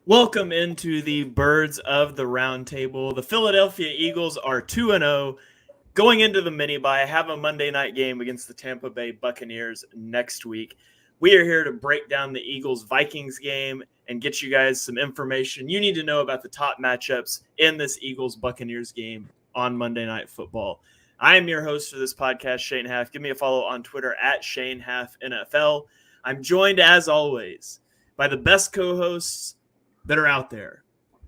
Welcome into the Birds of the Round Table. The Philadelphia Eagles are 2-0 going into the mini bye. Have a Monday night game against the Tampa Bay Buccaneers next week. We are here to break down the Eagles-Vikings game and get you guys some information you need to know about the top matchups in this Eagles-Buccaneers game on Monday Night Football. I am your host for this podcast, Shane Haff. Give me a follow on Twitter at ShaneHaffNFL. I'm joined, as always, by the best co-hosts that are out there.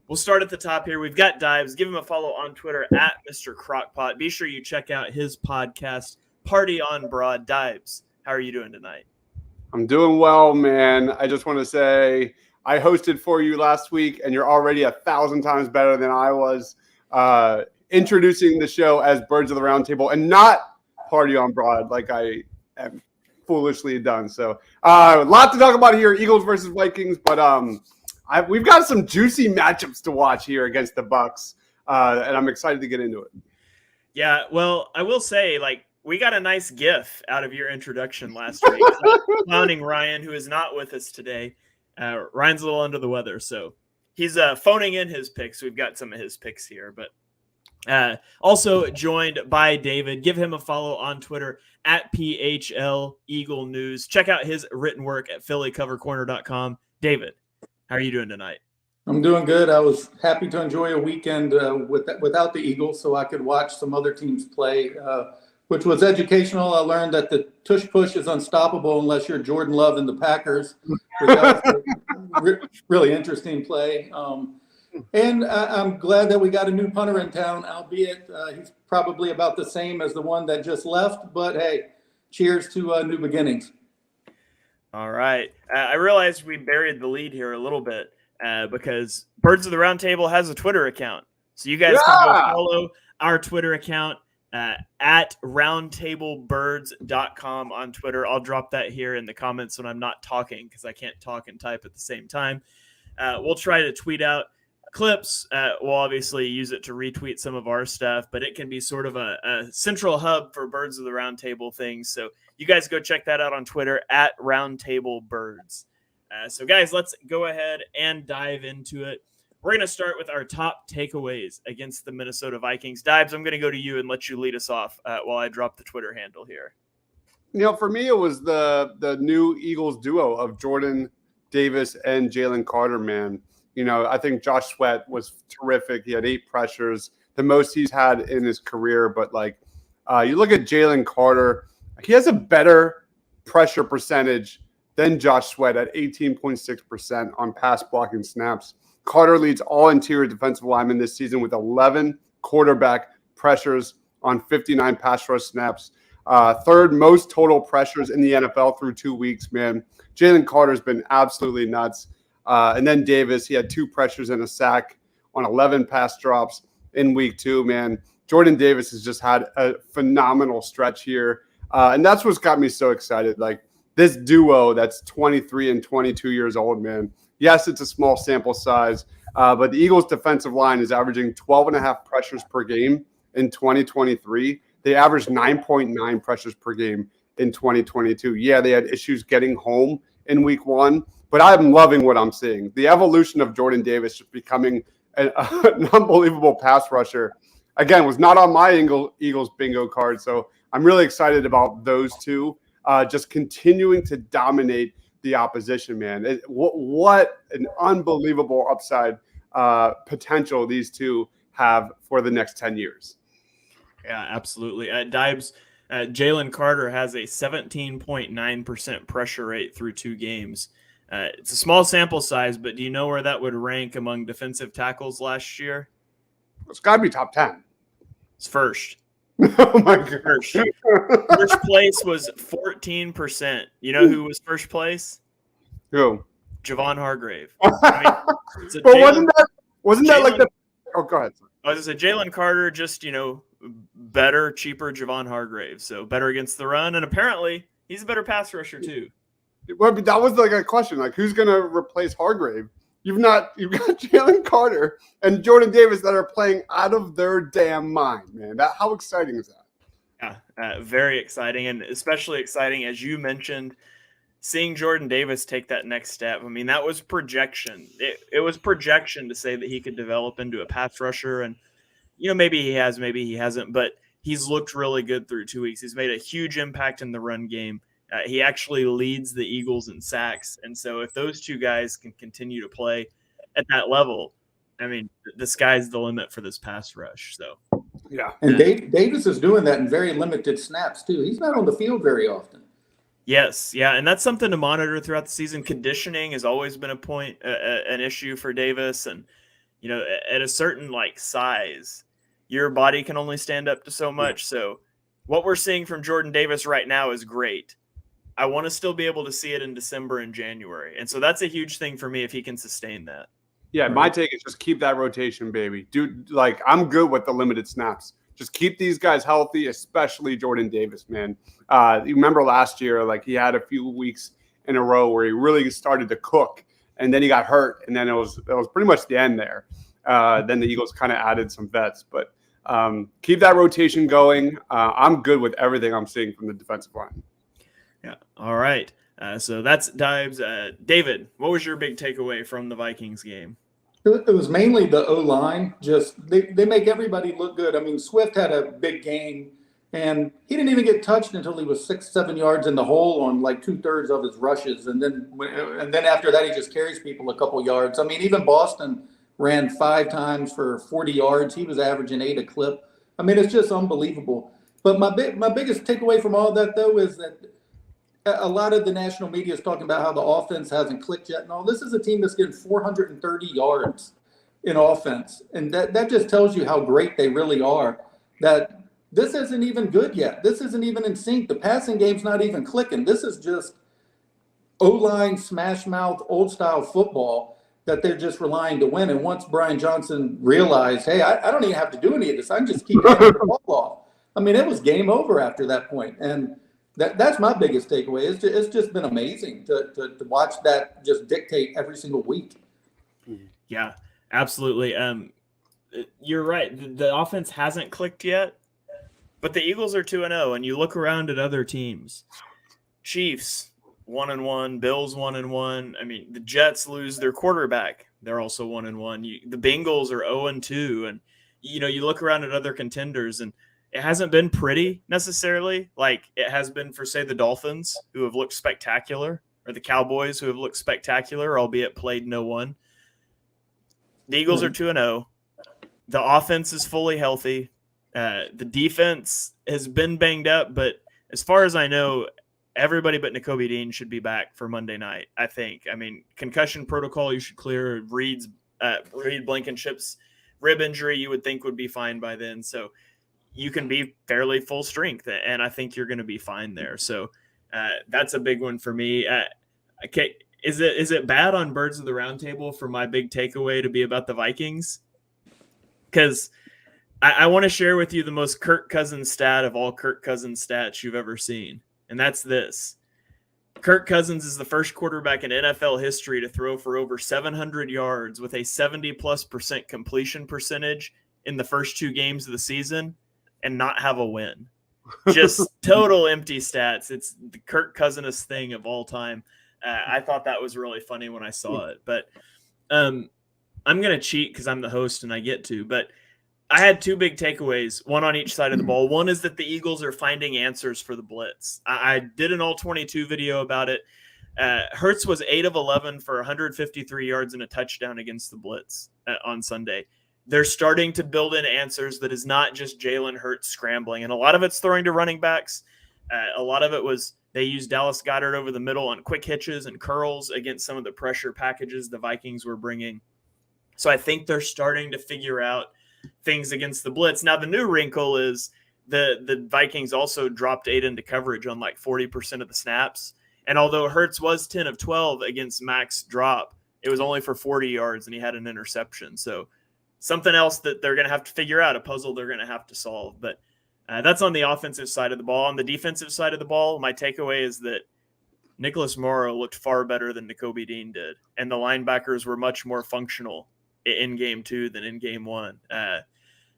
We'll start at the top here. We've got Dives. Give him a follow on Twitter at Mr. Crockpot. Be sure you check out his podcast, Party on Broad. Dives, how are you doing tonight? I'm doing well, man. I just want to say I hosted for you last week, and you're already 1,000 times better than I was. Introducing the show as Birds of the Round Table and not Party on Broad like I am foolishly done. So a lot to talk about here, Eagles versus Vikings, but we've got some juicy matchups to watch here against the Bucs, and I'm excited to get into it. Yeah, well, I will say, we got a nice gif out of your introduction last week. Clowning Ryan, who is not with us today. Ryan's a little under the weather, so he's phoning in his picks. We've got some of his picks here, but also joined by David. Give him a follow on Twitter at PHL Eagle News. Check out his written work at PhillyCoverCorner.com. David, how are you doing tonight? I'm doing good. I was happy to enjoy a weekend without the Eagles so I could watch some other teams play, which was educational. I learned that the tush push is unstoppable unless you're Jordan Love and the Packers. That was a really interesting play. And I'm glad that we got a new punter in town, albeit he's probably about the same as the one that just left. But, hey, cheers to new beginnings. All right. I realized we buried the lead here a little bit because Birds of the Round Table has a Twitter account. So you guys can go follow our Twitter account at roundtablebirds.com on Twitter. I'll drop that here in the comments when I'm not talking because I can't talk and type at the same time. We'll try to tweet out clips. We'll obviously use it to retweet some of our stuff, but it can be sort of a central hub for Birds of the Round Table things. So you guys go check that out on Twitter at roundtablebirds. So guys, let's go ahead and dive into it. We're going to start with our top takeaways against the Minnesota Vikings. Dives, I'm going to go to you and let you lead us off while I drop the Twitter handle here. For me, it was the new Eagles duo of Jordan Davis and Jalen Carter, man. I think Josh Sweat was terrific. He had 8 pressures, the most he's had in his career. But, you look at Jalen Carter, he has a better pressure percentage than Josh Sweat at 18.6% on pass blocking snaps. Carter leads all interior defensive linemen this season with 11 quarterback pressures on 59 pass rush snaps. Third most total pressures in the NFL through 2 weeks, man. Jalen Carter's been absolutely nuts. And then Davis, he had 2 pressures and a sack on 11 pass drops in week 2, man. Jordan Davis has just had a phenomenal stretch here. And that's what's got me so excited. This duo that's 23 and 22 years old, man. Yes, it's a small sample size, but the Eagles defensive line is averaging 12.5 pressures per game in 2023. They averaged 9.9 pressures per game in 2022. Yeah, they had issues getting home in week 1. But I'm loving what I'm seeing. The evolution of Jordan Davis just becoming an unbelievable pass rusher, again, was not on my Eagles bingo card. So I'm really excited about those two just continuing to dominate the opposition, man. What an unbelievable upside potential these two have for the next 10 years. Yeah, absolutely. Dibes, Jalen Carter has a 17.9% pressure rate through 2 games. It's a small sample size, but do you know where that would rank among defensive tackles last year? It's got to be top 10. It's first. Oh, my God. First place was 14%. You know who was first place? Who? Javon Hargrave. Wasn't that like the – oh, go ahead. I was going to say Jalen Carter just, better, cheaper Javon Hargrave. So better against the run, and apparently he's a better pass rusher too. Well, but that was a question. Who's going to replace Hargrave? You've got Jalen Carter and Jordan Davis that are playing out of their damn mind, man. How exciting is that? Yeah, very exciting, and especially exciting, as you mentioned, seeing Jordan Davis take that next step, I mean, that was projection. It was projection to say that he could develop into a pass rusher. And, maybe he has, maybe he hasn't, but he's looked really good through 2 weeks. He's made a huge impact in the run game. He actually leads the Eagles in sacks. And so if those two guys can continue to play at that level, I mean, the sky's the limit for this pass rush. So, yeah. And Davis is doing that in very limited snaps, too. He's not on the field very often. Yes, yeah, and that's something to monitor throughout the season. Conditioning has always been an issue for Davis, and at a certain size, your body can only stand up to so much. So, what we're seeing from Jordan Davis right now is great. I want to still be able to see it in December and January, and so that's a huge thing for me if he can sustain that. Yeah, my take is just keep that rotation, baby. Dude, I'm good with the limited snaps. Just keep these guys healthy, especially Jordan Davis, man. You remember last year, he had a few weeks in a row where he really started to cook, and then he got hurt, and then it was pretty much the end there. Then the Eagles kind of added some vets, but keep that rotation going. I'm good with everything I'm seeing from the defensive line. Yeah. All right. So that's Dives. David, what was your big takeaway from the Vikings game? It was mainly the O-line. Just they make everybody look good. I mean, Swift had a big game, and he didn't even get touched until he was 6-7 yards in the hole on 2/3 of his rushes, and then after that he just carries people a couple yards. I mean, even Boston ran 5 times for 40 yards. He was averaging 8 a clip. I mean, it's just unbelievable. But my biggest takeaway from all that, though, is that a lot of the national media is talking about how the offense hasn't clicked yet. No, this is a team that's getting 430 yards in offense. And that just tells you how great they really are, that this isn't even good yet. This isn't even in sync. The passing game's not even clicking. This is just O-line, smash mouth, old style football that they're just relying to win. And once Brian Johnson realized, hey, I don't even have to do any of this. I can just keep handing the ball off. I mean, it was game over after that point. And that's my biggest takeaway. It's just been amazing to watch that just dictate every single week. Yeah, absolutely. You're right. The offense hasn't clicked yet, but the Eagles are 2-0, and you look around at other teams. Chiefs 1-1, Bills 1-1. I mean, the Jets lose their quarterback. They're also 1-1. The Bengals are 0-2, and you look around at other contenders, and it hasn't been pretty necessarily like it has been for, say, the Dolphins, who have looked spectacular, or the Cowboys, who have looked spectacular, albeit played no one. The Eagles are 2-0. The offense is fully healthy. The defense has been banged up, but as far as I know, everybody but Nakobe Dean should be back for Monday night, I think. I mean, concussion protocol, you should clear. Reed Blankenship's rib injury, you would think would be fine by then. So you can be fairly full strength, and I think you're going to be fine there. So that's a big one for me. Okay, is it bad on Birds of the Roundtable for my big takeaway to be about the Vikings? Because I want to share with you the most Kirk Cousins stat of all Kirk Cousins stats you've ever seen, and that's this. Kirk Cousins is the first quarterback in NFL history to throw for over 700 yards with a 70+% completion percentage in the first 2 games of the season and not have a win. Just total empty stats. It's the Kirk Cousins thing of all time. I thought that was really funny when I saw it. But I'm going to cheat because I'm the host and I get to. But I had 2 big takeaways, one on each side of the ball. One is that the Eagles are finding answers for the blitz. I did an all-22 video about it. Hurts was 8 of 11 for 153 yards and a touchdown against the blitz on Sunday. They're starting to build in answers that is not just Jalen Hurts scrambling. And a lot of it's throwing to running backs. A lot of it was they used Dallas Goedert over the middle on quick hitches and curls against some of the pressure packages the Vikings were bringing. So I think they're starting to figure out things against the blitz. Now, the new wrinkle is the Vikings also dropped 8 into coverage on 40% of the snaps. And although Hurts was 10 of 12 against Max drop, it was only for 40 yards and he had an interception. So something else that they're going to have to figure out, a puzzle they're going to have to solve. But that's on the offensive side of the ball. On the defensive side of the ball, my takeaway is that Nicholas Morrow looked far better than Nakobe Dean did. And the linebackers were much more functional in game 2 than in game 1.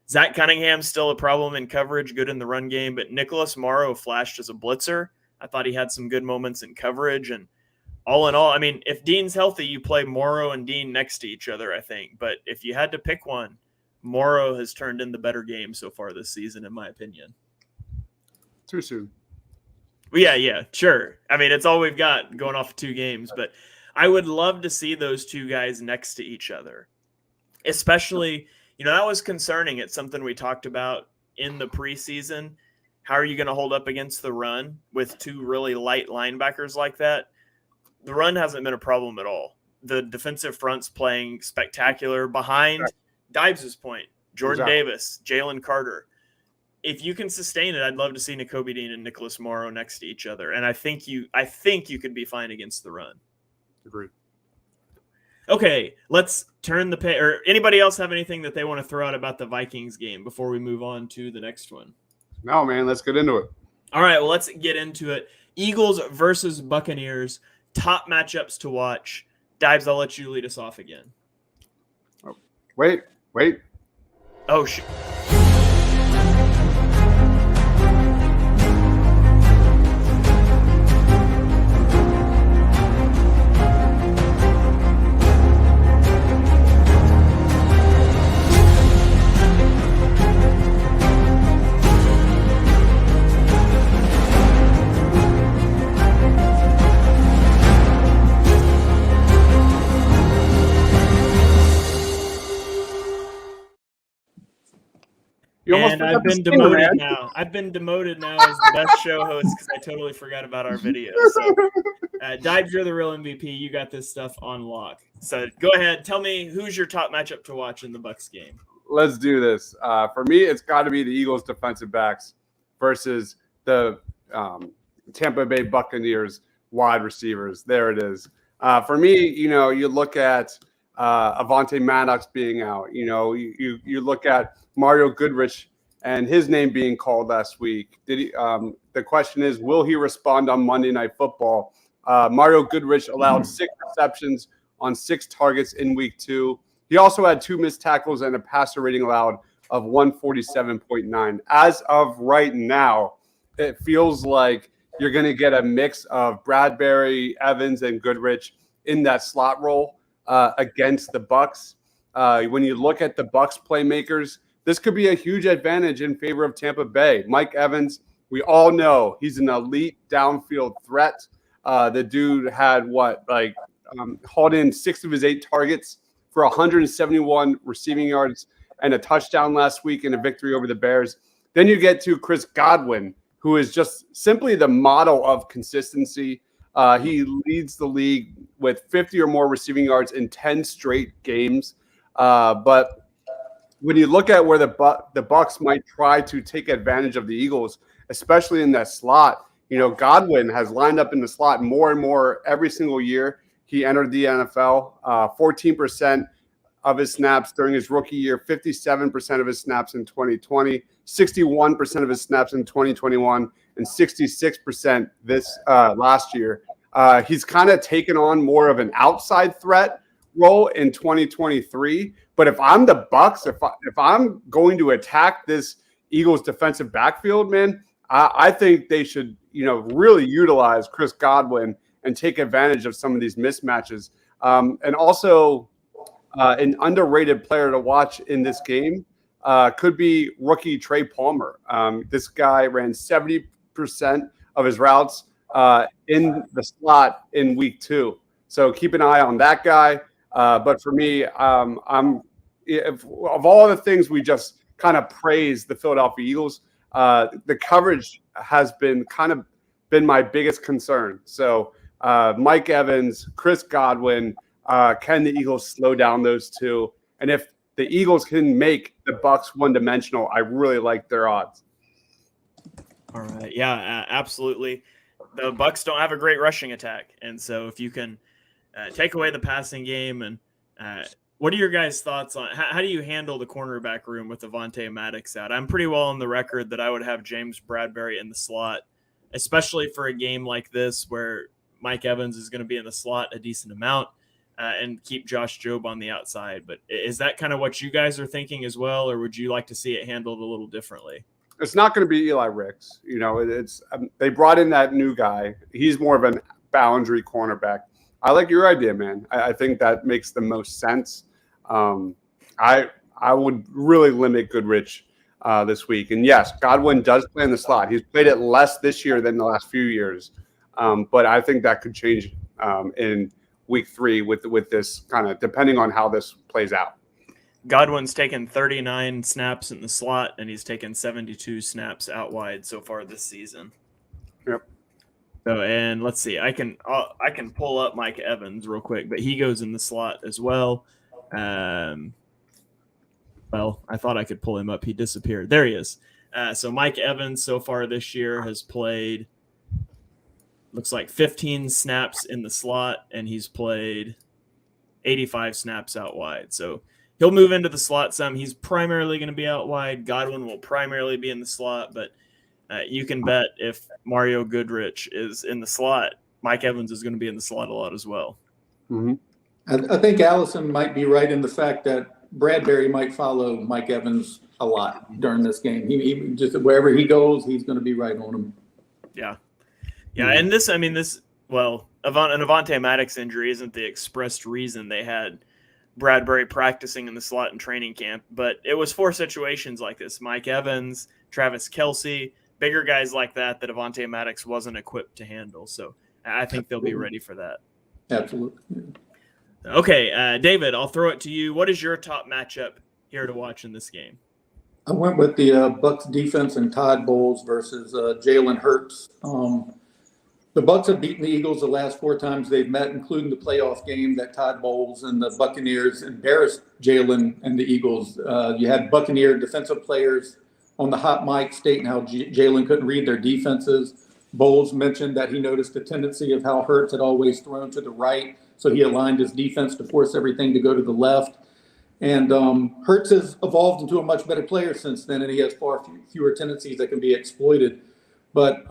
Zach Cunningham's still a problem in coverage, good in the run game, but Nicholas Morrow flashed as a blitzer. I thought he had some good moments in coverage. And all in all, I mean, if Dean's healthy, you play Morrow and Dean next to each other, I think. But if you had to pick one, Morrow has turned in the better game so far this season, in my opinion. Too soon. Yeah, sure. I mean, it's all we've got going off of 2 games, but I would love to see those 2 guys next to each other. Especially, that was concerning. It's something we talked about in the preseason. How are you going to hold up against the run with 2 really light linebackers like that? The run hasn't been a problem at all. The defensive front's playing spectacular behind Dybes' point, Jordan Davis, Jalen Carter. If you can sustain it, I'd love to see Nakobe Dean and Nicholas Morrow next to each other. And I think you could be fine against the run. Agreed. Okay, let's turn the page. Or anybody else have anything that they want to throw out about the Vikings game before we move on to the next one? No, man, let's get into it. All right, well, let's get into it. Eagles versus Buccaneers, top matchups to watch. Dybes, I'll let you lead us off again. Oh, wait. Oh, shit. And I've been demoted now. I've been demoted now as the best show host because I totally forgot about our video. So, Dybes, you're the real MVP. You got this stuff on lock. So go ahead. Tell me, who's your top matchup to watch in the Bucs game? Let's do this. For me, it's got to be the Eagles defensive backs versus the Tampa Bay Buccaneers wide receivers. There it is. For me, you look at Avonte Maddox being out. You look at Mario Goodrich and his name being called last week. Did he? The question is, will he respond on Monday Night Football? Mario Goodrich allowed 6 receptions on 6 targets in week 2. He also had 2 missed tackles and a passer rating allowed of 147.9. As of right now, it feels like you're going to get a mix of Bradbury, Evans, and Goodrich in that slot role against the Bucs. When you look at the Bucs playmakers, this could be a huge advantage in favor of Tampa Bay. Mike Evans, we all know he's an elite downfield threat. The dude had hauled in 6 of his 8 targets for 171 receiving yards and a touchdown last week in a victory over the Bears. Then you get to Chris Godwin, who is just simply the model of consistency. He leads the league with 50 or more receiving yards in 10 straight games. But when you look at where the Bucs might try to take advantage of the Eagles, especially in that slot, Godwin has lined up in the slot more and more every single year he entered the NFL. 14% of his snaps during his rookie year, 57% of his snaps in 2020, 61% of his snaps in 2021, and 66% this last year. He's kind of taken on more of an outside threat role in 2023. But if I'm the Bucs, if I'm going to attack this Eagles defensive backfield, man, I think they should, really utilize Chris Godwin and take advantage of some of these mismatches. And also, an underrated player to watch in this game could be rookie Trey Palmer. This guy ran 70% of his routes in the slot in week 2. So keep an eye on that guy. But for me, of all the things we just kind of praised the Philadelphia Eagles, the coverage has been my biggest concern. So Mike Evans, Chris Godwin, can the Eagles slow down those 2? And if the Eagles can make the Bucs one-dimensional, I really like their odds. All right. Yeah, absolutely. The Bucs don't have a great rushing attack. And so if you can take away the passing game, and what are your guys' thoughts on how do you handle the cornerback room with Avonte Maddox out? I'm pretty well on the record that I would have James Bradbury in the slot, especially for a game like this where Mike Evans is going to be in the slot a decent amount, and keep Josh Jobe on the outside. But is that kind of what you guys are thinking as well, or would you like to see it handled a little differently? it's not going to be Eli Ricks. You know, it's they brought in that new guy. He's more of an boundary cornerback. I like your idea, man. I think that makes the most sense. I would really limit Goodrich this week. And yes, Godwin does play in the slot. He's played it less this year than the last few years. But I think that could change in week 3 with this kind of depending on how this plays out. Godwin's taken 39 snaps in the slot, and he's taken 72 snaps out wide so far this season. Yep. So, and let's see, I can pull up Mike Evans real quick, but he goes in the slot as well. Well, I thought I could pull him up. He disappeared. There he is. So Mike Evans so far this year has played, looks like 15 snaps in the slot, and he's played 85 snaps out wide. So he'll move into the slot some. He's primarily going to be out wide. Godwin will primarily be in the slot, but you can bet if Mario Goodrich is in the slot, Mike Evans is going to be in the slot a lot as well. Mm-hmm. I think Allison might be right in the fact that Bradbury might follow Mike Evans a lot during this game. He just wherever he goes, he's going to be right on him. Yeah. And an Avonte Maddox injury isn't the expressed reason they had Bradbury practicing in the slot in training camp, but it was for situations like this. Mike Evans, Travis Kelce, bigger guys like that Avonte Maddox wasn't equipped to handle. So I think they'll be ready for that. Absolutely. Okay, David, I'll throw it to you. What is your top matchup here to watch in this game? I went with the Bucs defense and Todd Bowles versus Jalen Hurts. The Bucs have beaten the Eagles the last 4 times they've met, including the playoff game that Todd Bowles and the Buccaneers embarrassed Jalen and the Eagles. You had Buccaneer defensive players on the hot mic stating how Jalen couldn't read their defenses. Bowles mentioned that he noticed a tendency of how Hurts had always thrown to the right, so he aligned his defense to force everything to go to the left. And Hurts has evolved into a much better player since then, and he has far fewer tendencies that can be exploited. But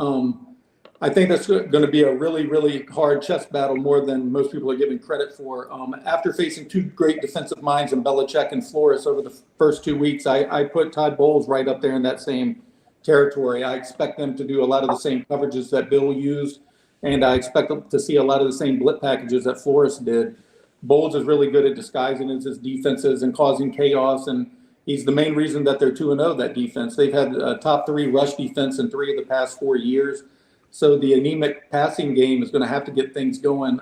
I think that's going to be a really, really hard chess battle, more than most people are giving credit for. After facing 2 great defensive minds in Belichick and Flores over the first 2 weeks, I put Todd Bowles right up there in that same territory. I expect them to do a lot of the same coverages that Bill used, and I expect them to see a lot of the same blitz packages that Flores did. Bowles is really good at disguising his defenses and causing chaos, and he's the main reason that they're 2-0, that defense. They've had a top 3 rush defense in 3 of the past 4 years. So the anemic passing game is going to have to get things going.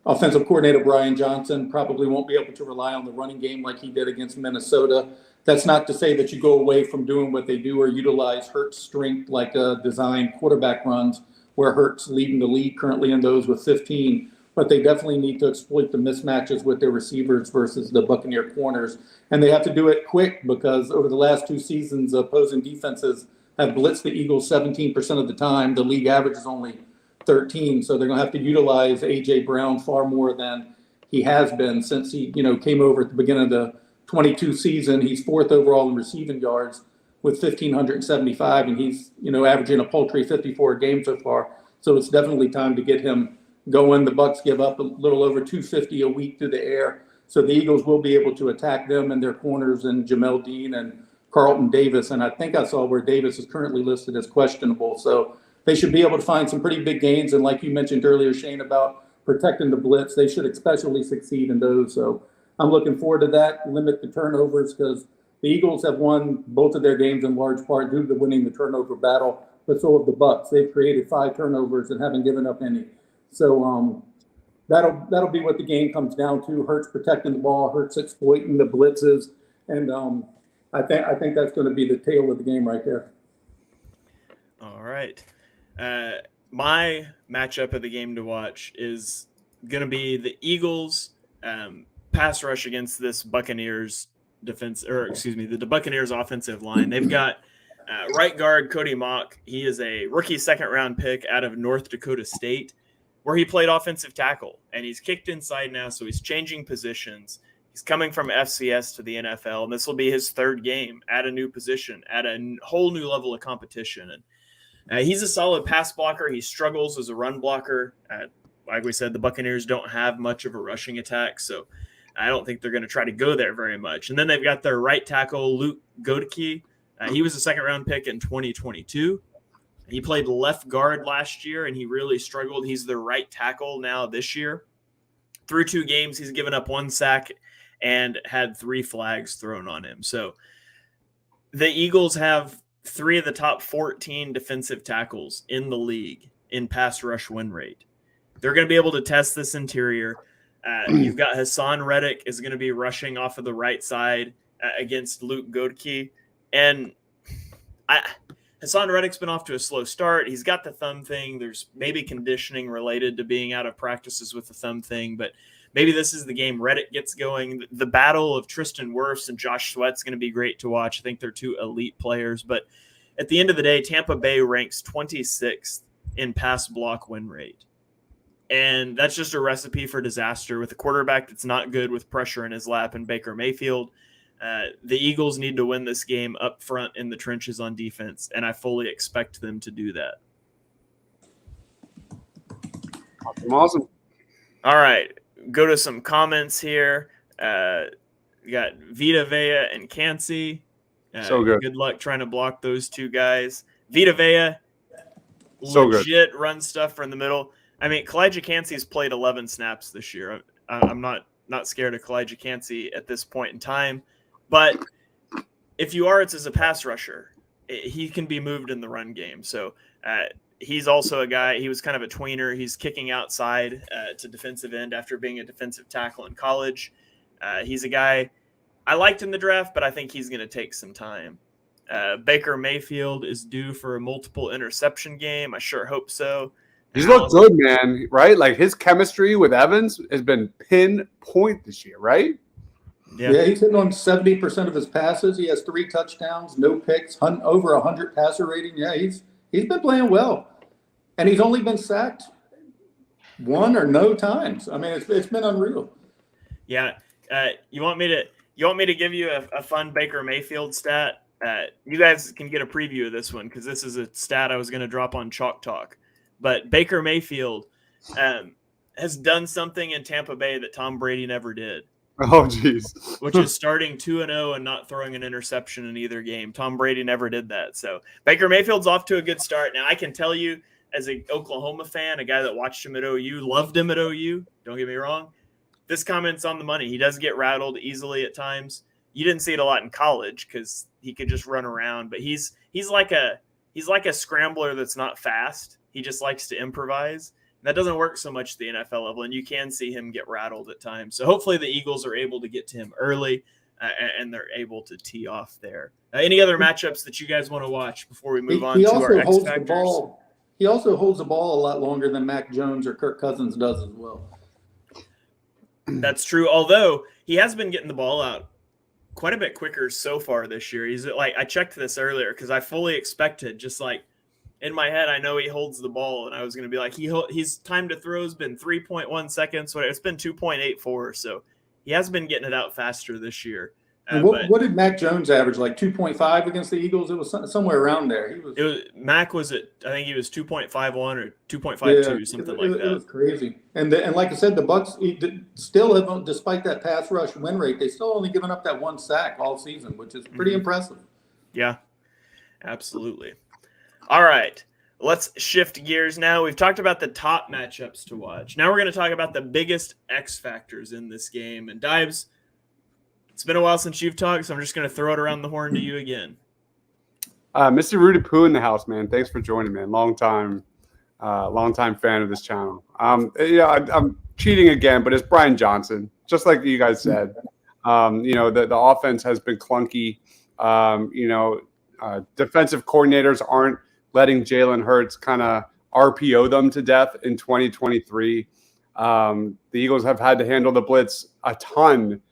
Offensive coordinator Brian Johnson probably won't be able to rely on the running game like he did against Minnesota. That's not to say that you go away from doing what they do or utilize Hurts' strength like design quarterback runs, where Hurts leading the league currently in those with 15. But they definitely need to exploit the mismatches with their receivers versus the Buccaneer corners. And they have to do it quick, because over the last 2 seasons, opposing defenses have blitzed the Eagles 17% of the time. The league average is only 13, so they're going to have to utilize A.J. Brown far more than he has been since he came over at the beginning of the 22 season. He's 4th overall in receiving yards with 1,575, and he's averaging a paltry 54 a game so far. So it's definitely time to get him going. The Bucs give up a little over 250 a week through the air, so the Eagles will be able to attack them and their corners and Jamel Dean and Carlton Davis, and I think I saw where Davis is currently listed as questionable. So they should be able to find some pretty big gains. And like you mentioned earlier, Shane, about protecting the blitz, they should especially succeed in those. So I'm looking forward to that. Limit the turnovers, because the Eagles have won both of their games in large part due to winning the turnover battle, but so have the Bucs. They've created 5 turnovers and haven't given up any. So that'll be what the game comes down to. Hurts protecting the ball, Hurts exploiting the blitzes, and I think that's going to be the tail of the game right there. All right. My matchup of the game to watch is going to be the Eagles pass rush against this Buccaneers defense, the Buccaneers offensive line. They've got right guard Cody Mock. He is a rookie 2nd-round pick out of North Dakota State, where he played offensive tackle, and he's kicked inside now, so he's changing positions. He's coming from FCS to the NFL, and this will be his 3rd game at a new position, at a whole new level of competition. And he's a solid pass blocker. He struggles as a run blocker. Like we said, the Buccaneers don't have much of a rushing attack, so I don't think they're going to try to go there very much. And then they've got their right tackle, Luke Godeke, He was a second-round pick in 2022. He played left guard last year, and he really struggled. He's the right tackle now this year. Through 2 games, he's given up 1 sack and had 3 flags thrown on him. So the Eagles have 3 of the top 14 defensive tackles in the league in pass rush win rate. They're going to be able to test this interior. You've got Hassan Reddick is going to be rushing off of the right side against Luke Godke. And Hassan Reddick's been off to a slow start. He's got the thumb thing. There's maybe conditioning related to being out of practices with the thumb thing, but maybe this is the game Reddick gets going. The battle of Tristan Wirfs and Josh Sweat's going to be great to watch. I think they're 2 elite players, but at the end of the day, Tampa Bay ranks 26th in pass block win rate. And that's just a recipe for disaster with a quarterback that's not good with pressure in his lap and Baker Mayfield. The Eagles need to win this game up front in the trenches on defense, and I fully expect them to do that. Awesome. All right, go to some comments here. You got Vita Vea and Cansey. So good. Good luck trying to block those 2 guys. Vita Vea, so legit good. Run stuff from the middle. I mean, Kalijah Cansey's played 11 snaps this year. I'm not scared of Kalijah Cansey at this point in time. But if you are, it's as a pass rusher. He can be moved in the run game. So he's also a guy, he was kind of a tweener. He's kicking outside to defensive end after being a defensive tackle in college. He's a guy I liked in the draft, but I think he's going to take some time. Baker Mayfield is due for a multiple interception game. I sure hope so. He's looked good, man, right? Like his chemistry with Evans has been pinpoint this year, right? Yeah, he's hitting on 70% of his passes. He has 3 touchdowns, no picks, over 100 passer rating. Yeah, he's been playing well, and he's only been sacked 1 or no times. I mean, it's been unreal. Yeah, you want me to give you a fun Baker Mayfield stat? You guys can get a preview of this one because this is a stat I was going to drop on Chalk Talk. But Baker Mayfield has done something in Tampa Bay that Tom Brady never did. Oh, geez. Which is starting 2-0 and not throwing an interception in either game. Tom Brady never did that. So Baker Mayfield's off to a good start. Now, I can tell you, as an Oklahoma fan, a guy that watched him at OU, loved him at OU, don't get me wrong, this comment's on the money. He does get rattled easily at times. You didn't see it a lot in college because he could just run around. But he's like a scrambler that's not fast. He just likes to improvise. That doesn't work so much at the NFL level, and you can see him get rattled at times. So hopefully the Eagles are able to get to him early, and they're able to tee off there. Any other matchups that you guys want to watch before we move on to our X Factors? He also holds the ball a lot longer than Mac Jones or Kirk Cousins does as well. That's true, although he has been getting the ball out quite a bit quicker so far this year. He's like, I checked this earlier because I fully expected, just like in my head, I know he holds the ball, and I was going to be like, he's time to throw has been 3.1 seconds. It's been 2.84, so he has been getting it out faster this year. What did Mac Jones average? Like 2.5 against the Eagles? It was somewhere around there. Mac was at, I think he was 2.51 or 2.52, something like that. It was crazy. And like I said, the Bucs still have, despite that pass rush win rate, they still only given up that 1 sack all season, which is pretty impressive. Yeah, absolutely. All right, let's shift gears now. We've talked about the top matchups to watch. Now we're going to talk about the biggest X factors in this game. And Dives, it's been a while since you've talked, so I'm just going to throw it around the horn to you again. Mr. Rudy Poo in the house, man. Thanks for joining, man. Long time fan of this channel. I'm cheating again, but it's Brian Johnson, just like you guys said. The offense has been clunky. Defensive coordinators aren't letting Jalen Hurts kind of RPO them to death in 2023. The Eagles have had to handle the blitz a ton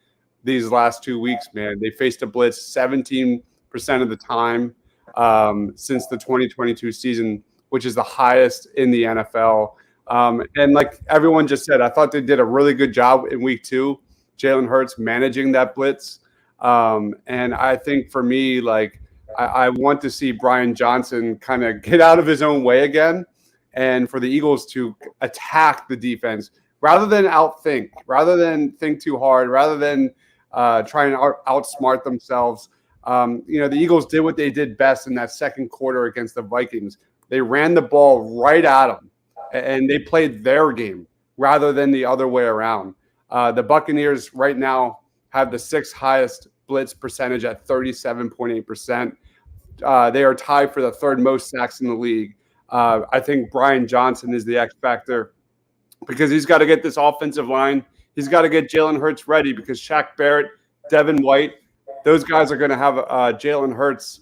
these last 2 weeks, man. They faced a blitz 17% of the time since the 2022 season, which is the highest in the NFL. And like everyone just said, I thought they did a really good job in week 2, Jalen Hurts managing that blitz. And I think for me, like, I want to see Brian Johnson kind of get out of his own way again, and for the Eagles to attack the defense rather than think too hard, rather than try and outsmart themselves. The Eagles did what they did best in that second quarter against the Vikings. They ran the ball right at them, and they played their game rather than the other way around. The Buccaneers right now have the sixth highest blitz percentage at 37.8%. They are tied for the third most sacks in the league. I think Brian Johnson is the X factor because he's got to get this offensive line. He's got to get Jalen Hurts ready because Shaq Barrett, Devin White, those guys are going to have Jalen Hurts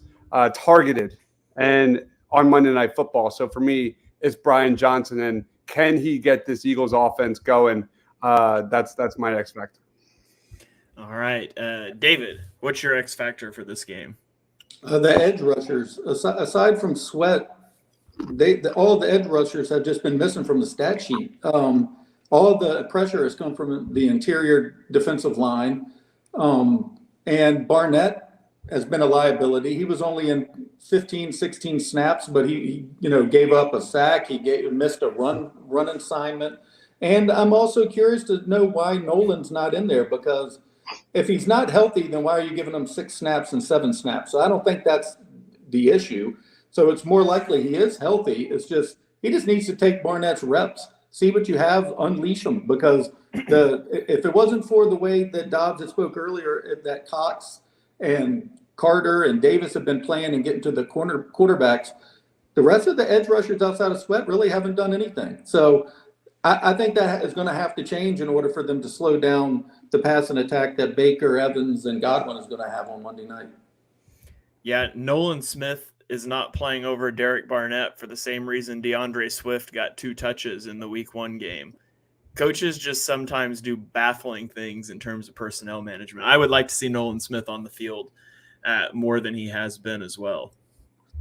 targeted and on Monday Night Football. So for me, it's Brian Johnson, and can he get this Eagles offense going? That's my X factor. All right, David, what's your X factor for this game? The edge rushers, aside from Sweat, all the edge rushers have just been missing from the stat sheet. All the pressure has come from the interior defensive line. And Barnett has been a liability. He was only in 15, 16 snaps, but he gave up a sack. He missed a run assignment. And I'm also curious to know why Nolan's not in there, because if he's not healthy, then why are you giving him 6 snaps and 7 snaps? So I don't think that's the issue. So it's more likely he is healthy. It's just he just needs to take Barnett's reps, see what you have, unleash him. Because if it wasn't for the way that Dobbs had spoke earlier, that Cox and Carter and Davis have been playing and getting to the quarterbacks, the rest of the edge rushers outside of Sweat really haven't done anything. So I think that is going to have to change in order for them to slow down the passing attack that Baker, Evans, and Godwin is going to have on Monday night. Yeah, Nolan Smith is not playing over Derek Barnett for the same reason DeAndre Swift got 2 touches in the Week 1 game. Coaches just sometimes do baffling things in terms of personnel management. I would like to see Nolan Smith on the field more than he has been as well.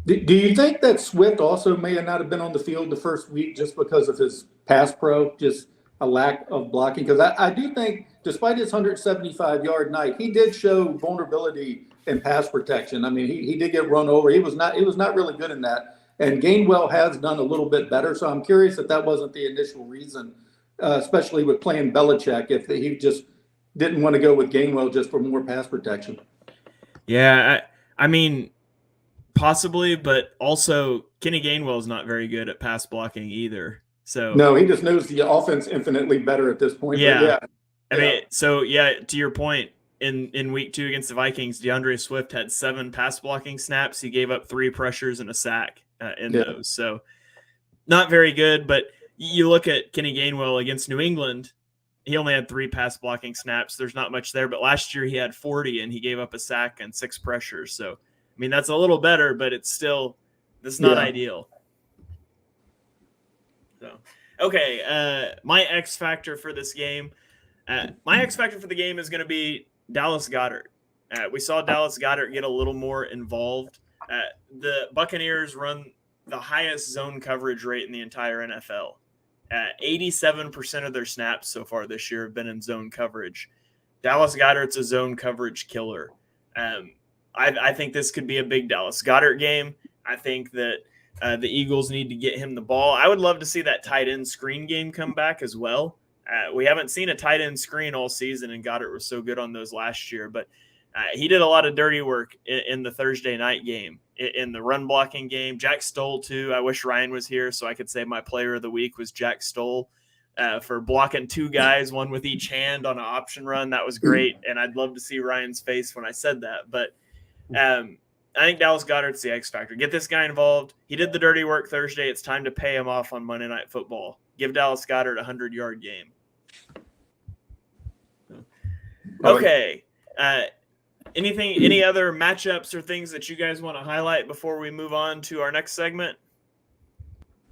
Do you think that Swift also may not have been on the field the first week just because of his pass pro, just a lack of blocking? Because I do think, despite his 175-yard night, he did show vulnerability in pass protection. I mean, he did get run over. He was not really good in that. And Gainwell has done a little bit better. So I'm curious if that wasn't the initial reason, especially with playing Belichick, if he just didn't want to go with Gainwell just for more pass protection. Yeah, I mean, possibly, but also Kenny Gainwell is not very good at pass blocking either. So no, he just knows the offense infinitely better at this point. Yeah. I mean, so yeah, to your point, in Week 2 against the Vikings, DeAndre Swift had 7 pass blocking snaps. He gave up 3 pressures and a sack in those. So not very good, but you look at Kenny Gainwell against New England, he only had 3 pass blocking snaps. There's not much there, but last year he had 40 and he gave up a sack and 6 pressures. So, I mean, that's a little better, but it's not ideal. So, okay, my X factor for this game. My X factor for the game is going to be Dallas Goedert. We saw Dallas Goedert get a little more involved. The Buccaneers run the highest zone coverage rate in the entire NFL. 87% of their snaps so far this year have been in zone coverage. Dallas Goedert's a zone coverage killer. I think this could be a big Dallas Goedert game. I think that the Eagles need to get him the ball. I would love to see that tight end screen game come back as well. We haven't seen a tight end screen all season, and Goedert was so good on those last year. But he did a lot of dirty work in the Thursday night game, in the run blocking game. Jack Stoll, too. I wish Ryan was here so I could say my player of the week was Jack Stoll for blocking 2 guys, one with each hand on an option run. That was great, and I'd love to see Ryan's face when I said that. But I think Dallas Goedert's the X factor. Get this guy involved. He did the dirty work Thursday. It's time to pay him off on Monday Night Football. Give Dallas Goedert a 100-yard game. Okay. Any other matchups or things that you guys want to highlight before we move on to our next segment?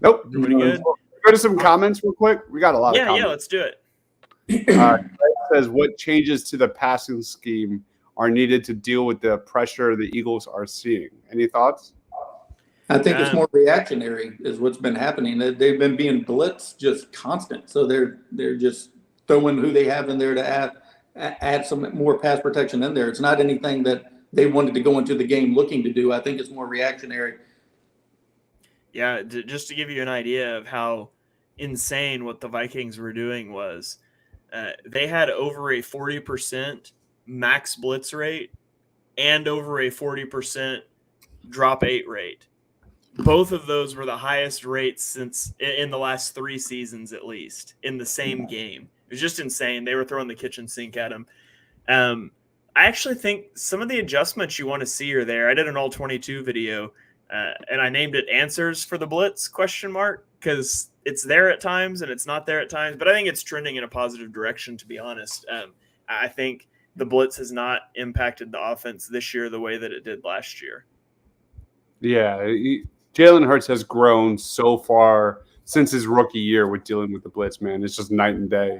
Nope. Everybody good? Go to some comments real quick. We got a lot of comments. Yeah, let's do it. It says, what changes to the passing scheme are needed to deal with the pressure the Eagles are seeing? Any thoughts? I think it's more reactionary is what's been happening. They've been being blitzed just constant. So they're just throwing who they have in there to add some more pass protection in there. It's not anything that they wanted to go into the game looking to do. I think it's more reactionary. Yeah, just to give you an idea of how insane what the Vikings were doing was they had over a 40% max blitz rate and over a 40% drop 8 rate. Both of those were the highest rates since in the last 3 seasons, at least, in the same game. It was just insane. They were throwing the kitchen sink at him. I actually think some of the adjustments you want to see are there. I did an all 22 video, and I named it "Answers for the Blitz?" Because it's there at times and it's not there at times. But I think it's trending in a positive direction, to be honest. I think the blitz has not impacted the offense this year the way that it did last year. Yeah, Jalen Hurts has grown so far since his rookie year with dealing with the blitz, man. It's just night and day.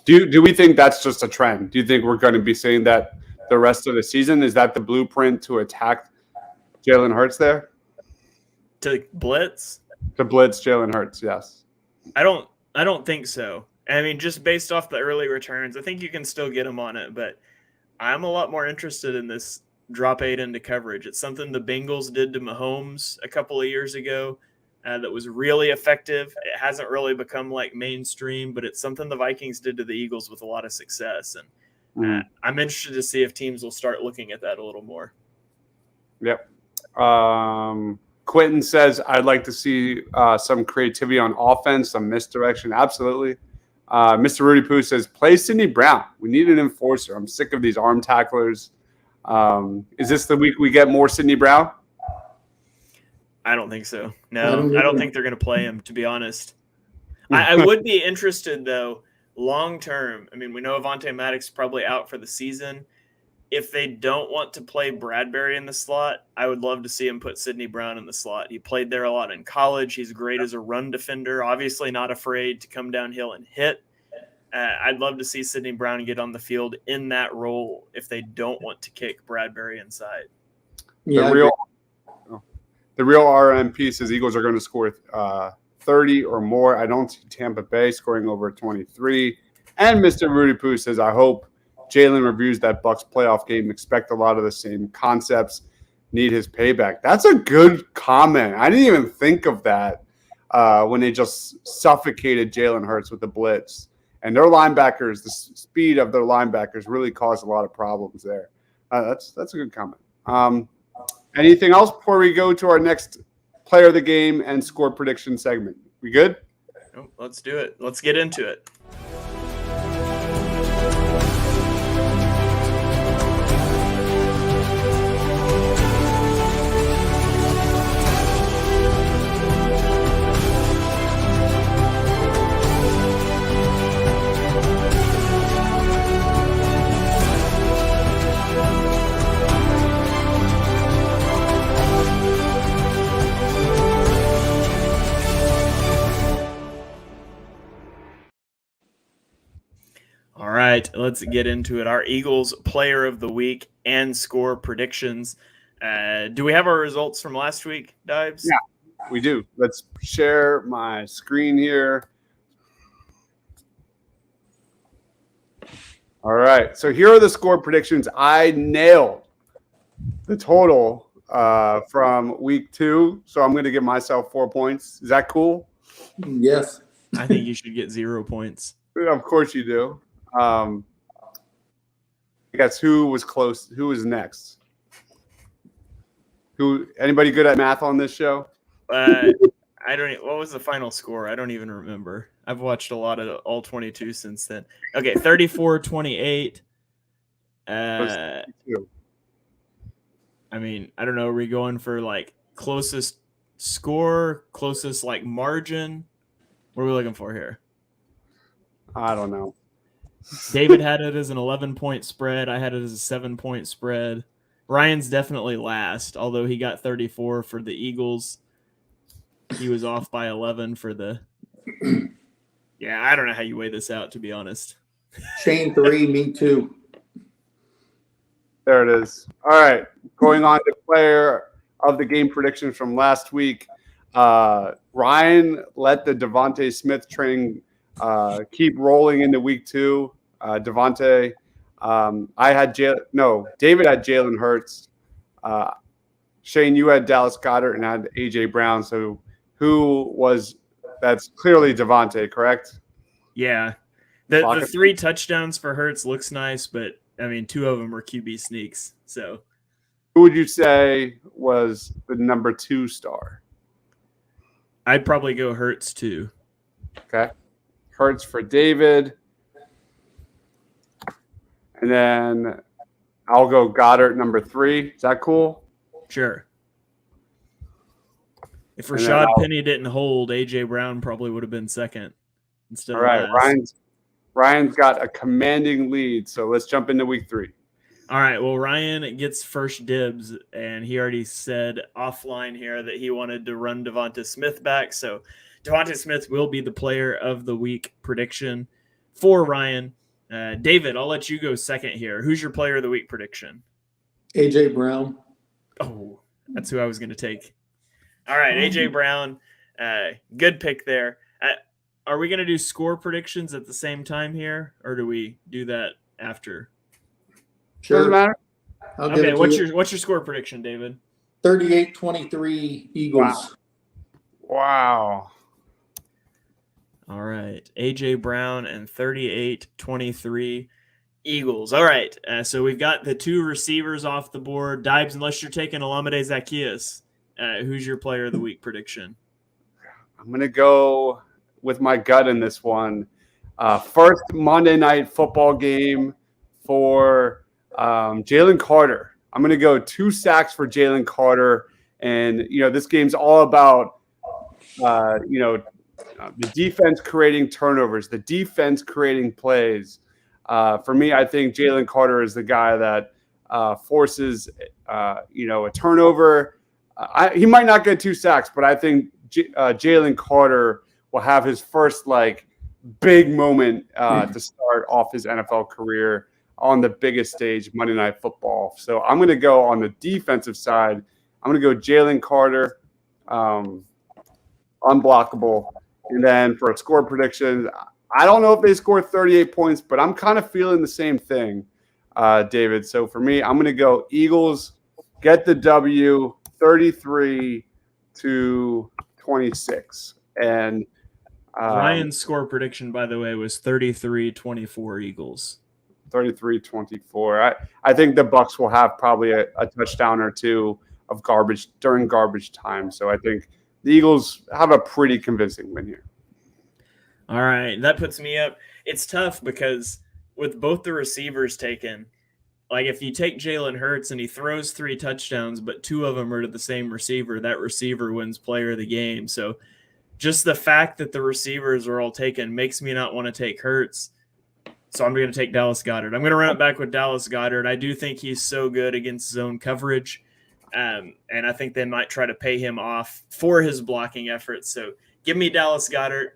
Do we think that's just a trend? Do you think we're going to be saying that the rest of the season? Is that the blueprint to attack Jalen Hurts there? To blitz? To blitz Jalen Hurts, yes. I don't think so. I mean, just based off the early returns, I think you can still get him on it, but I'm a lot more interested in this drop 8 into coverage. It's something the Bengals did to Mahomes a couple of years ago that was really effective. It hasn't really become like mainstream, but it's something the Vikings did to the Eagles with a lot of success. And I'm interested to see if teams will start looking at that a little more. Yep. Quentin says, I'd like to see some creativity on offense, some misdirection. Absolutely. Mr. Rudy Poo says, play Sidney Brown. We need an enforcer. I'm sick of these arm tacklers. Is this the week we get more Sidney Brown? I don't think so. No, I don't think they're going to play him, to be honest. I would be interested, though, long term. I mean, we know Avonte Maddox is probably out for the season. If they don't want to play Bradbury in the slot, I would love to see him put Sidney Brown in the slot. He played there a lot in college. He's great as a run defender, obviously not afraid to come downhill and hit. I'd love to see Sidney Brown get on the field in that role if they don't want to kick Bradbury inside. Yeah, the real RM piece is Eagles are going to score 30 or more. I don't see Tampa Bay scoring over 23. And Mr. Rudy Poo says, I hope Jalen reviews that Bucs playoff game. Expect a lot of the same concepts. Need his payback. That's a good comment. I didn't even think of that when they just suffocated Jalen Hurts with the blitz. And their linebackers, the speed of their linebackers really caused a lot of problems there. That's a good comment. Anything else before we go to our next player of the game and score prediction segment? We good? Oh, let's do it. Let's get into it. All right, let's get into it. Our Eagles player of the week and score predictions. Do we have our results from last week, Dives? Yeah, we do. Let's share my screen here. All right, so here are the score predictions. I nailed the total from week 2, so I'm going to give myself 4 points. Is that cool? Yes. I think you should get 0 points. Of course you do. I guess who was close? Who was next? Anybody good at math on this show? I don't. What was the final score? I don't even remember. I've watched a lot of all 22 since then. Okay, 34-28. I mean, I don't know. Are we going for like closest score, closest like margin? What are we looking for here? I don't know. David had it as an 11-point spread. I had it as a 7-point spread. Ryan's definitely last, although he got 34 for the Eagles. He was off by 11 for the. Yeah, I don't know how you weigh this out, to be honest. Shane 3, me 2. There it is. All right, going on to player of the game predictions from last week. Ryan let the Devontae Smith train keep rolling into week 2. Devontae, David had Jalen Hurts. Shane, you had Dallas Goedert and had AJ Brown. So that's clearly Devontae, correct? Yeah. The 3 touchdowns for Hurts looks nice, but I mean, two of them are QB sneaks. So Who would you say was the number 2 star? I'd probably go Hurts too. Okay. Hurts for David. And then I'll go Goddard number 3. Is that cool? Sure. If And then Rashad Penny didn't hold, A.J. Brown probably would have been second instead All of right. last. Ryan's got a commanding lead. So let's jump into week 3. All right. Well, Ryan gets first dibs, and he already said offline here that he wanted to run Devonta Smith back. So Devonta Smith will be the player of the week prediction for Ryan. David, I'll let you go second here. Who's your player of the week prediction? A.J. Brown. Oh, that's who I was going to take. All right, A.J. Brown. Good pick there. Are we going to do score predictions at the same time here, or do we do that after? Sure. Doesn't matter. Okay, what's your score prediction, David? 38-23 Eagles. Wow. All right, A.J. Brown and 38-23 Eagles. All right, so we've got the 2 receivers off the board. Dibes, unless you're taking Olamide Zaccheaus, who's your player of the week prediction? I'm going to go with my gut in this one. First Monday night football game for Jalen Carter. I'm going to go 2 sacks for Jalen Carter. And, this game's all about, the defense creating turnovers, the defense creating plays. For me, I think Jalen Carter is the guy that forces, a turnover. He might not get 2 sacks, but I think Jalen Carter will have his first big moment to start off his NFL career on the biggest stage, Monday Night Football. So I'm going to go on the defensive side. I'm going to go Jalen Carter, unblockable. And then for a score prediction, I don't know if they score 38 points, but I'm kind of feeling the same thing, David. So for me, I'm going to go Eagles, get the W, 33-26. And Ryan's score prediction, by the way, was 33-24 Eagles. 33-24. I think the Bucs will have probably a touchdown or 2 of garbage during garbage time. So I think the Eagles have a pretty convincing win here. All right, that puts me up. It's tough because with both the receivers taken, if you take Jalen Hurts and he throws 3 touchdowns, but 2 of them are to the same receiver, that receiver wins player of the game. So just the fact that the receivers are all taken makes me not want to take Hurts. So I'm going to take Dallas Goedert. I'm going to run it back with Dallas Goedert. I do think he's so good against zone coverage. And I think they might try to pay him off for his blocking efforts. So give me Dallas Goedert.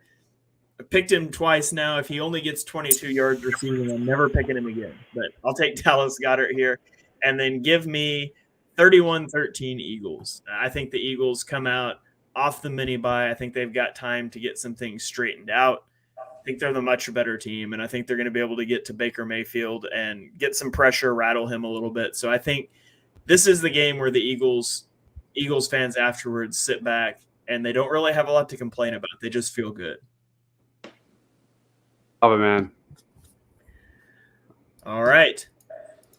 I picked him twice now. If he only gets 22 yards receiving, I'm never picking him again. But I'll take Dallas Goedert here. And then give me 31-13 Eagles. I think the Eagles come out off the mini bye. I think they've got time to get some things straightened out. I think they're the much better team, and I think they're going to be able to get to Baker Mayfield and get some pressure, rattle him a little bit. So I think this is the game where the Eagles fans afterwards sit back and they don't really have a lot to complain about. They just feel good. Love it, man. All right.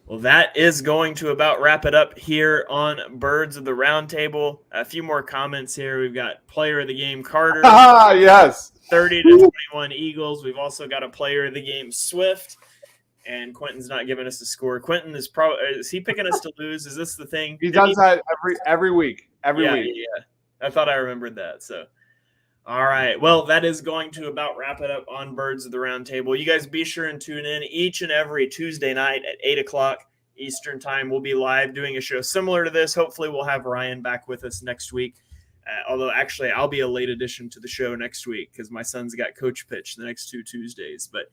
Well, that is going to about wrap it up here on Birds of the Roundtable. A few more comments here. We've got player of the game, Carter. Yes. 30-21 Eagles. We've also got a player of the game, Swift. And Quentin's not giving us a score. Quentin is he picking us to lose? Is this the thing? He does that every week. Every week. Yeah. I thought I remembered that. So, all right. Well, that is going to about wrap it up on Birds of the Roundtable. You guys be sure and tune in each and every Tuesday night at 8 o'clock Eastern time. We'll be live doing a show similar to this. Hopefully we'll have Ryan back with us next week. Although actually I'll be a late addition to the show next week because my son's got coach pitch the next 2 Tuesdays. But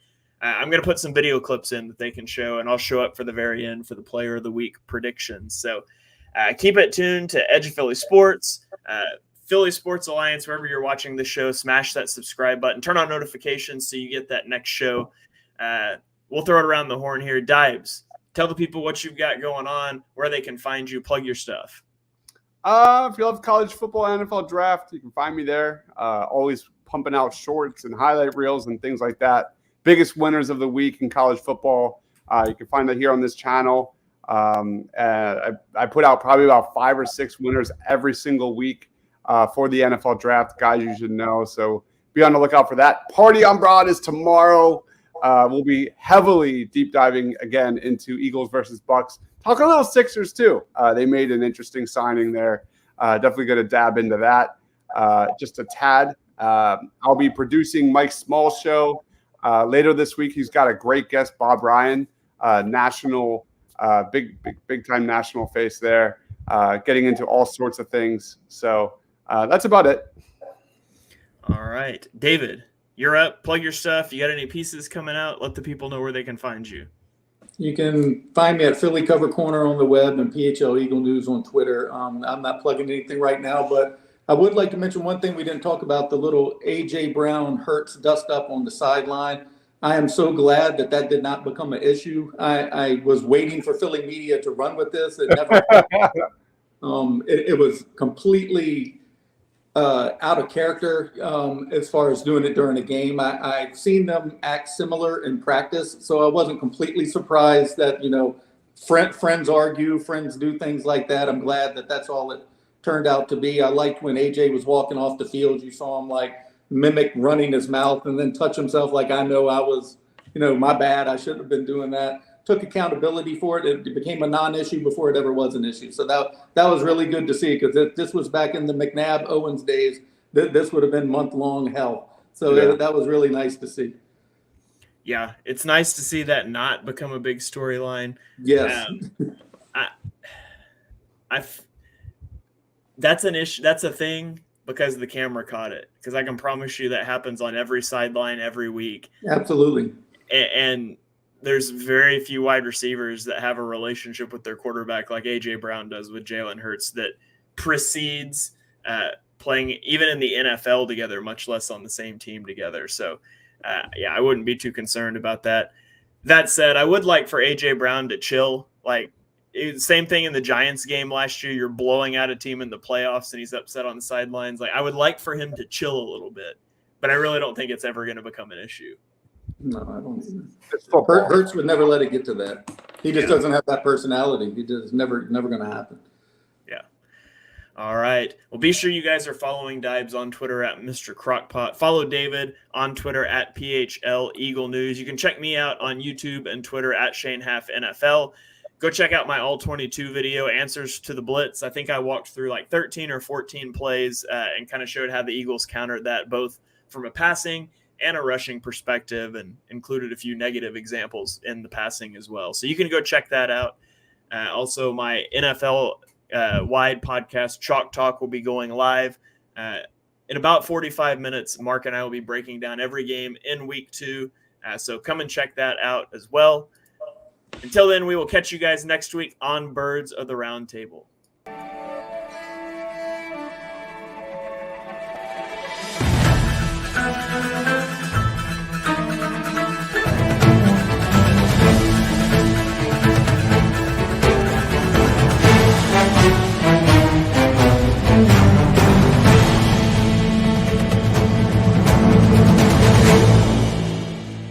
I'm going to put some video clips in that they can show, and I'll show up for the very end for the player of the week predictions. So keep it tuned to Edge of Philly Sports, Philly Sports Alliance, wherever you're watching the show. Smash that subscribe button, turn on notifications so you get that next show. We'll throw it around the horn here. Dibes, tell the people what you've got going on, where they can find you, plug your stuff. If you love college football, NFL draft, you can find me there. Always pumping out shorts and highlight reels and things like that. Biggest winners of the week in college football You can find that here on this channel. I put out probably about 5 or 6 winners every single week for the NFL draft. Guys, you should know. So be on the lookout for that. Party on Broad is tomorrow. We'll be heavily deep diving again into Eagles versus Bucs. Talk a little Sixers too. They made an interesting signing there. Definitely going to dab into that just a tad. I'll be producing Mike Small's show later this week. He's got a great guest, Bob Ryan, national, big time national face there, getting into all sorts of things. So that's about it. All right, David, you're up. Plug your stuff. You got any pieces coming out? Let the people know where they can find you. You can find me at Philly Cover Corner on the web and PHL Eagle News on Twitter. I'm not plugging anything right now, but I would like to mention one thing we didn't talk about, the little A.J. Brown Hurts dust up on the sideline. I am so glad that did not become an issue. I was waiting for Philly media to run with this. It never it was completely out of character as far as doing it during a game. I've seen them act similar in practice, so I wasn't completely surprised that, friends argue, friends do things like that. I'm glad that that's all it turned out to be. I liked when AJ was walking off the field, you saw him mimic running his mouth and then touch himself I know I was, my bad. I shouldn't have been doing that. Took accountability for it. It became a non-issue before it ever was an issue. So that was really good to see, because this was back in the McNabb-Owens days. This would have been month-long hell. So that was really nice to see. Yeah, it's nice to see that not become a big storyline. Yes. That's an issue. That's a thing because the camera caught it. Because I can promise you that happens on every sideline every week. Absolutely. And there's very few wide receivers that have a relationship with their quarterback like A.J. Brown does with Jalen Hurts that precedes playing even in the NFL together, much less on the same team together. So, I wouldn't be too concerned about that. That said, I would like for A.J. Brown to chill. Same thing in the Giants game last year. You're blowing out a team in the playoffs and he's upset on the sidelines. I would like for him to chill a little bit, but I really don't think it's ever going to become an issue. No, I don't either. Hurts would never let it get to that. He just doesn't have that personality. He just never going to happen. Yeah. All right. Well, be sure you guys are following Dibes on Twitter at Mr. Crockpot. Follow David on Twitter at PHL Eagle News. You can check me out on YouTube and Twitter at Shane Half NFL. Go check out my All 22 video, Answers to the Blitz. I think I walked through 13 or 14 plays and kind of showed how the Eagles countered that, both from a passing and a rushing perspective, and included a few negative examples in the passing as well. So you can go check that out. Also, my NFL wide podcast, Chalk Talk, will be going live in about 45 minutes. Mark and I will be breaking down every game in week 2. So come and check that out as well. Until then, we will catch you guys next week on Birds of the Round Table.